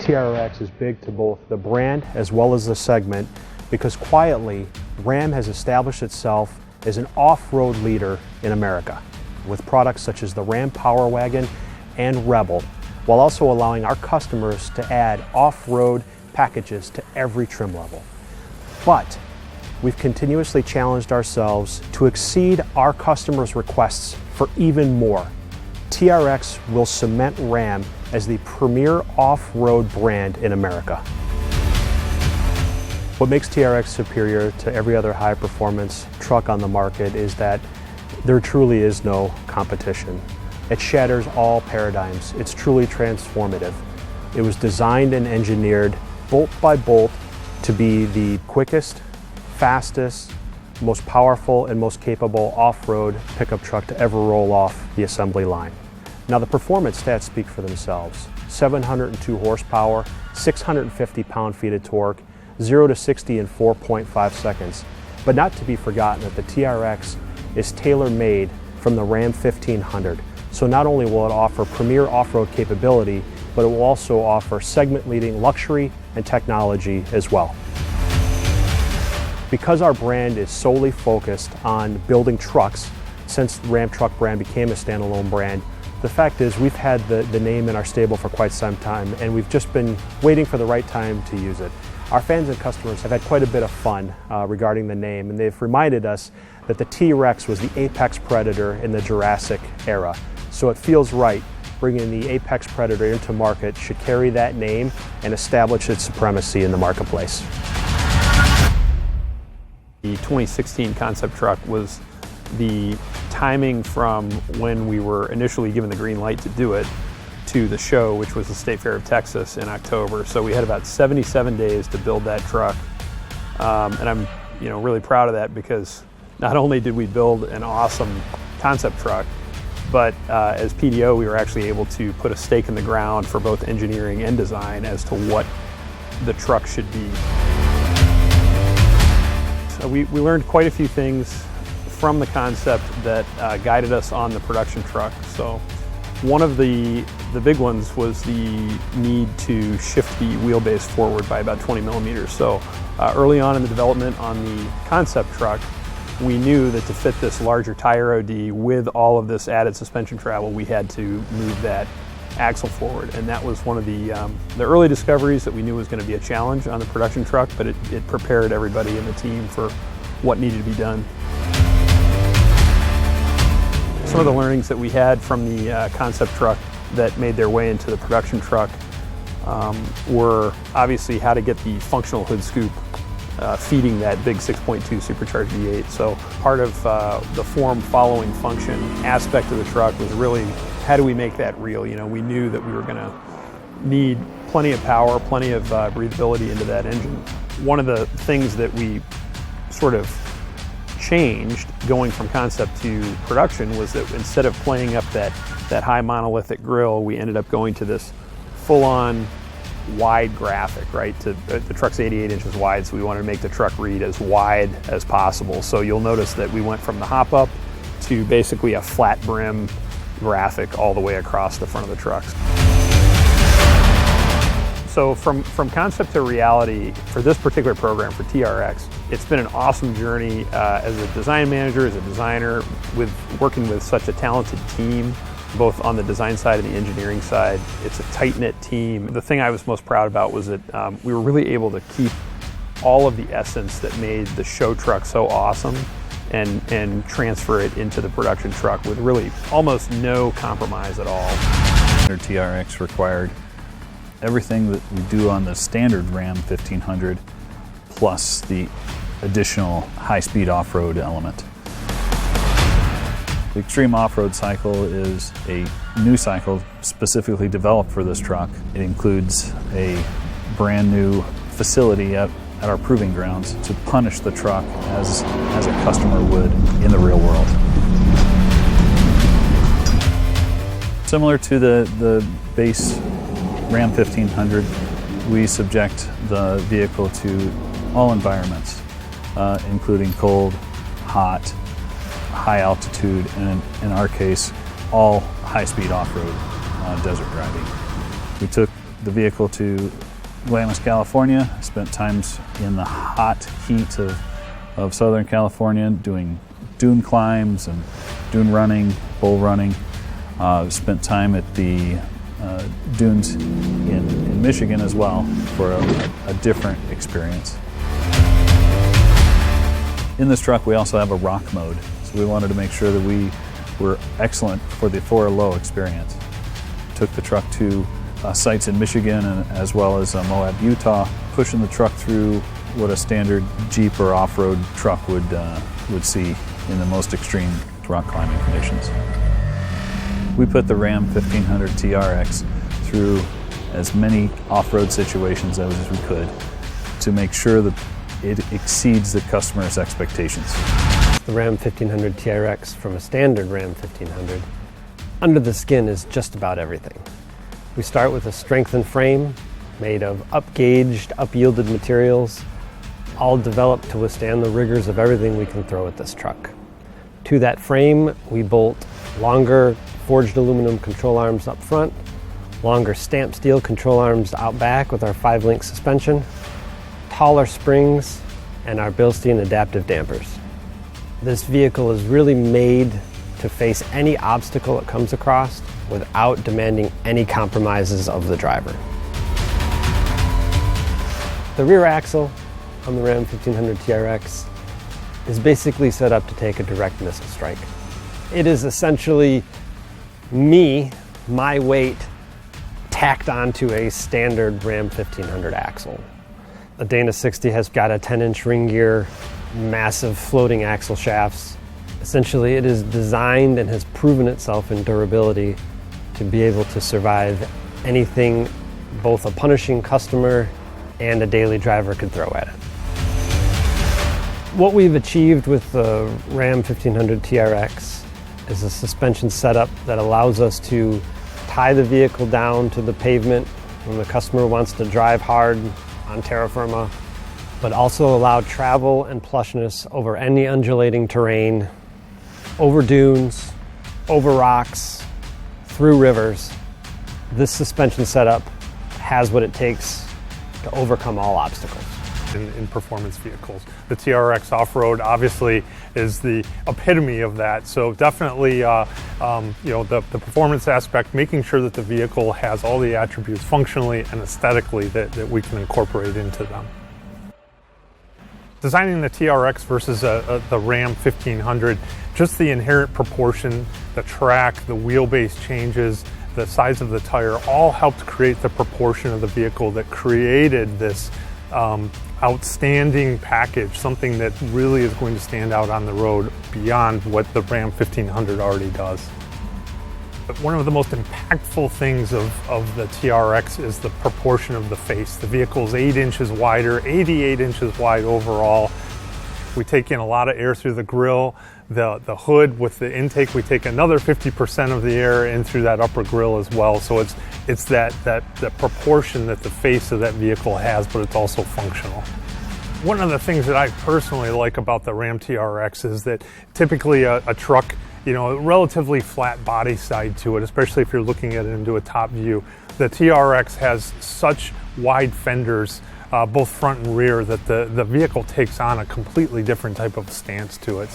TRX is big to both the brand as well as the segment because quietly, Ram has established itself as an off-road leader in America with products such as the Ram Power Wagon and Rebel, while also allowing our customers to add off-road packages to every trim level. But we've continuously challenged ourselves to exceed our customers' requests for even more. TRX will cement Ram as the premier off-road brand in America. What makes TRX superior to every other high-performance truck on the market is that there truly is no competition. It shatters all paradigms. It's truly transformative. It was designed and engineered bolt by bolt to be the quickest, fastest, most powerful, and most capable off-road pickup truck to ever roll off the assembly line. Now the performance stats speak for themselves. 702 horsepower, 650 pound-feet of torque, 0 to 60 in 4.5 seconds. But not to be forgotten that the TRX is tailor-made from the Ram 1500. So not only will it offer premier off-road capability, but it will also offer segment-leading luxury and technology as well. Because our brand is solely focused on building trucks, since the Ram truck brand became a standalone brand, the fact is we've had the name in our stable for quite some time, and we've just been waiting for the right time to use it. Our fans and customers have had quite a bit of fun regarding the name, and they've reminded us that the T-Rex was the apex predator in the Jurassic era. So it feels right. Bringing the apex predator into market should carry that name and establish its supremacy in the marketplace. The 2016 concept truck was the timing from when we were initially given the green light to do it to the show, which was the State Fair of Texas in October. So we had about 77 days to build that truck. And I'm really proud of that because not only did we build an awesome concept truck, but as PDO, we were actually able to put a stake in the ground for both engineering and design as to what the truck should be. So we learned quite a few things from the concept that guided us on the production truck. So one of the big ones was the need to shift the wheelbase forward by about 20 millimeters. So early on in the development on the concept truck, we knew that to fit this larger tire OD with all of this added suspension travel, we had to move that axle forward. And that was one of the early discoveries that we knew was going to be a challenge on the production truck, but it prepared everybody in the team for what needed to be done. Some of the learnings that we had from the concept truck that made their way into the production truck were obviously how to get the functional hood scoop feeding that big 6.2 supercharged V8. So part of the form following function aspect of the truck was really how do we make that real? We knew that we were going to need plenty of power, plenty of breathability into that engine. One of the things that we sort of changed going from concept to production was that instead of playing up that high monolithic grille, we ended up going to this full-on wide graphic, right? The truck's 88 inches wide, so we wanted to make the truck read as wide as possible. So you'll notice that we went from the hop-up to basically a flat brim graphic all the way across the front of the trucks. So from concept to reality for this particular program, for TRX, it's been an awesome journey as a design manager, as a designer, with working with such a talented team, both on the design side and the engineering side. It's a tight-knit team. The thing I was most proud about was that we were really able to keep all of the essence that made the show truck so awesome and transfer it into the production truck with really almost no compromise at all. TRX required everything that we do on the standard Ram 1500 plus the additional high-speed off-road element. The Extreme Off-Road cycle is a new cycle specifically developed for this truck. It includes a brand new facility at our proving grounds to punish the truck as a customer would in the real world. Similar to the base Ram 1500, we subject the vehicle to all environments, including cold, hot, high altitude, and in our case, all high-speed off-road desert driving. We took the vehicle to Glamis, California. Spent times in the hot heat of Southern California doing dune climbs and dune running, bull running. Spent time at the dunes in Michigan as well for a different experience. In this truck we also have a rock mode, so we wanted to make sure that we were excellent for a low experience. Took the truck to sites in Michigan and as well as Moab, Utah, pushing the truck through what a standard Jeep or off-road truck would see in the most extreme rock climbing conditions. We put the Ram 1500 TRX through as many off-road situations as we could to make sure that it exceeds the customer's expectations. The Ram 1500 TRX from a standard Ram 1500, under the skin is just about everything. We start with a strengthened frame made of up-gauged, up-yielded materials, all developed to withstand the rigors of everything we can throw at this truck. To that frame, we bolt longer forged aluminum control arms up front, longer stamped steel control arms out back with our 5-link suspension, taller springs, and our Bilstein adaptive dampers. This vehicle is really made to face any obstacle it comes across without demanding any compromises of the driver. The rear axle on the Ram 1500 TRX is basically set up to take a direct missile strike. It is essentially my weight, tacked onto a standard Ram 1500 axle. The Dana 60 has got a 10-inch ring gear, massive floating axle shafts. Essentially, it is designed and has proven itself in durability to be able to survive anything both a punishing customer and a daily driver could throw at it. What we've achieved with the Ram 1500 TRX is a suspension setup that allows us to tie the vehicle down to the pavement when the customer wants to drive hard on terra firma, but also allow travel and plushness over any undulating terrain, over dunes, over rocks, through rivers. This suspension setup has what it takes to overcome all obstacles. In performance vehicles, the TRX off-road obviously is the epitome of that. So definitely, the performance aspect, making sure that the vehicle has all the attributes functionally and aesthetically that we can incorporate into them. Designing the TRX versus the Ram 1500, just the inherent proportion, the track, the wheelbase changes, the size of the tire, all helped create the proportion of the vehicle that created this outstanding package, something that really is going to stand out on the road beyond what the Ram 1500 already does. But one of the most impactful things of the TRX is the proportion of the face. The vehicle is 8 inches wider, 88 inches wide overall. We take in a lot of air through the grille. The hood with the intake, we take another 50% of the air in through that upper grille as well. So it's that proportion that the face of that vehicle has, but it's also functional. One of the things that I personally like about the Ram TRX is that typically a truck, a relatively flat body side to it, especially if you're looking at it into a top view. The TRX has such wide fenders, both front and rear, that the vehicle takes on a completely different type of stance to it.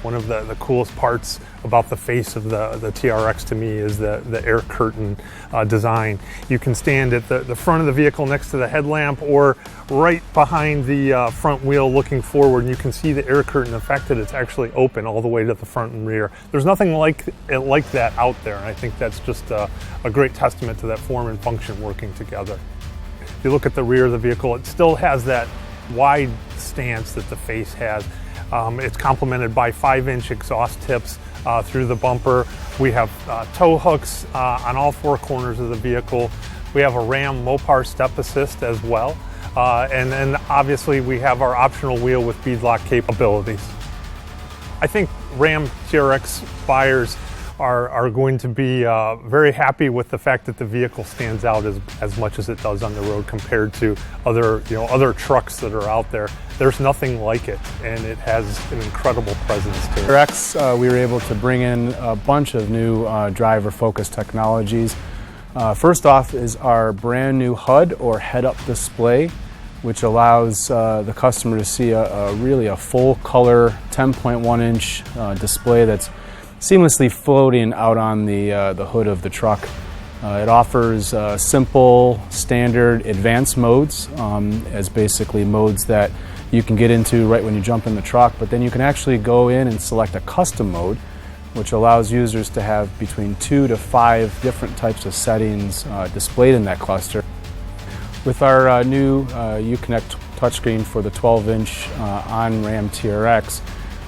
One of the coolest parts about the face of the TRX to me is the air curtain design. You can stand at the front of the vehicle next to the headlamp or right behind the front wheel looking forward, and you can see the air curtain. The fact that it's actually open all the way to the front and rear. There's nothing like that out there, and I think that's just a great testament to that form and function working together. If you look at the rear of the vehicle, it still has that wide stance that the face has. It's complemented by 5-inch exhaust tips through the bumper. We have tow hooks on all 4 corners of the vehicle. We have a Ram Mopar step assist as well. And then obviously we have our optional wheel with beadlock capabilities. I think Ram TRX buyers are going to be very happy with the fact that the vehicle stands out as much as it does on the road compared to other trucks that are out there. There's nothing like it, and it has an incredible presence to it. TRX, we were able to bring in a bunch of new driver-focused technologies. First off is our brand new HUD, or head-up display, which allows the customer to see really a full color 10.1 inch display that's seamlessly floating out on the hood of the truck. It offers simple, standard, advanced modes as basically modes that you can get into right when you jump in the truck, but then you can actually go in and select a custom mode, which allows users to have between 2 to 5 different types of settings displayed in that cluster. With our new Uconnect touchscreen for the 12-inch on Ram TRX,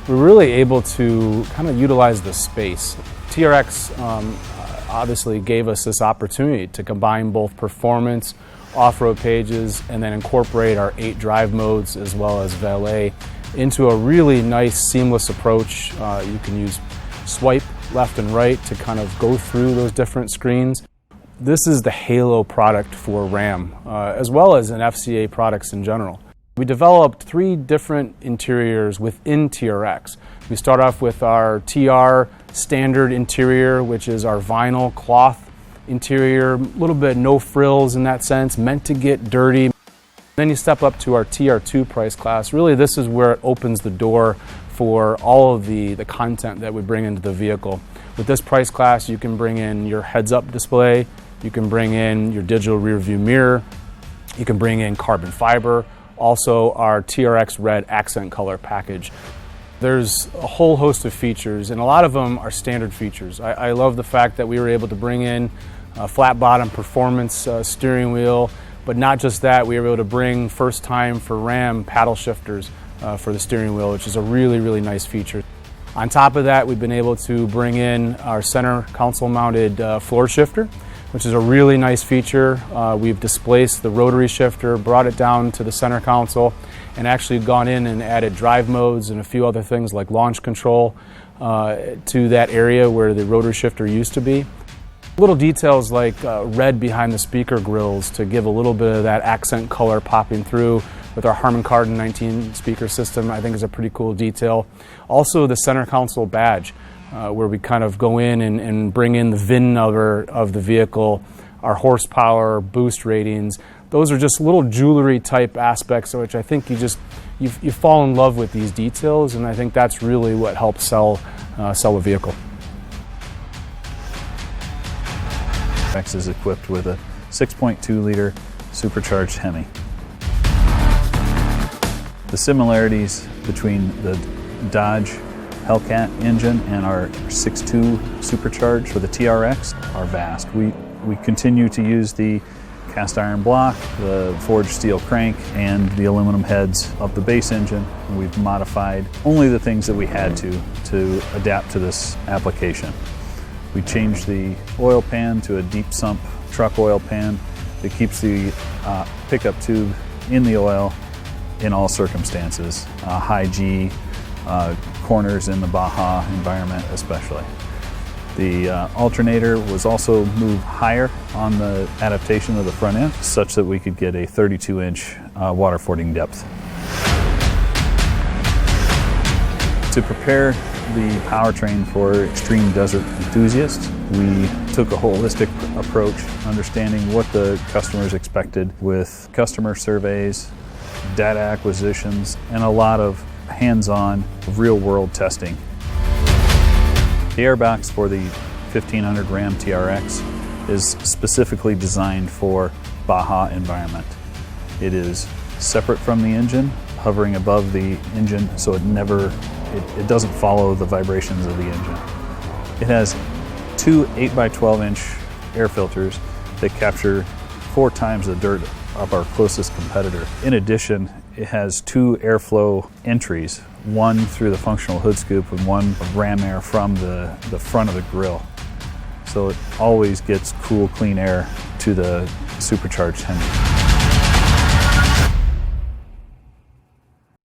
we're really able to kind of utilize the space. TRX obviously gave us this opportunity to combine both performance, off-road pages, and then incorporate our 8 drive modes as well as valet into a really nice seamless approach. You can use swipe left and right to kind of go through those different screens. This is the halo product for Ram, as well as in FCA products in general. We developed 3 different interiors within TRX. We start off with our TR standard interior, which is our vinyl cloth interior, a little bit no frills in that sense, meant to get dirty. Then you step up to our TR2 price class. Really, this is where it opens the door for all of the content that we bring into the vehicle. With this price class, you can bring in your heads-up display, you can bring in your digital rear view mirror, you can bring in carbon fiber, also our TRX red accent color package. There's a whole host of features, and a lot of them are standard features. I love the fact that we were able to bring in a flat bottom performance steering wheel, but not just that, we were able to bring first time for Ram paddle shifters for the steering wheel, which is a really, really nice feature. On top of that, we've been able to bring in our center console mounted floor shifter, which is a really nice feature. We've displaced the rotary shifter, brought it down to the center console, and actually gone in and added drive modes and a few other things like launch control to that area where the rotary shifter used to be. Little details like red behind the speaker grills to give a little bit of that accent color popping through with our Harman Kardon 19 speaker system, I think is a pretty cool detail. Also the center console badge, where we kind of go in and bring in the VIN number of the vehicle, our horsepower, boost ratings. Those are just little jewelry type aspects which I think you fall in love with these details, and I think that's really what helps sell a vehicle. TRX is equipped with a 6.2 liter supercharged HEMI. The similarities between the Dodge Hellcat engine and our 6.2 supercharged for the TRX are vast. We continue to use the cast iron block, the forged steel crank, and the aluminum heads of the base engine. We've modified only the things that we had to adapt to this application. We changed the oil pan to a deep sump truck oil pan that keeps the pickup tube in the oil in all circumstances, high G, corners in the Baja environment especially. The alternator was also moved higher on the adaptation of the front end such that we could get a 32-inch water fording depth. To prepare the powertrain for extreme desert enthusiasts, we took a holistic approach, understanding what the customers expected with customer surveys, data acquisitions, and a lot of hands-on, real-world testing. The airbox for the 1500 Ram TRX is specifically designed for Baja environment. It is separate from the engine, hovering above the engine, so it doesn't follow the vibrations of the engine. It has 2 8x12-inch air filters that capture 4 times the dirt of our closest competitor. In addition, it has 2 airflow entries, one through the functional hood scoop and one of ram air from the front of the grille. So it always gets cool, clean air to the supercharged HEMI.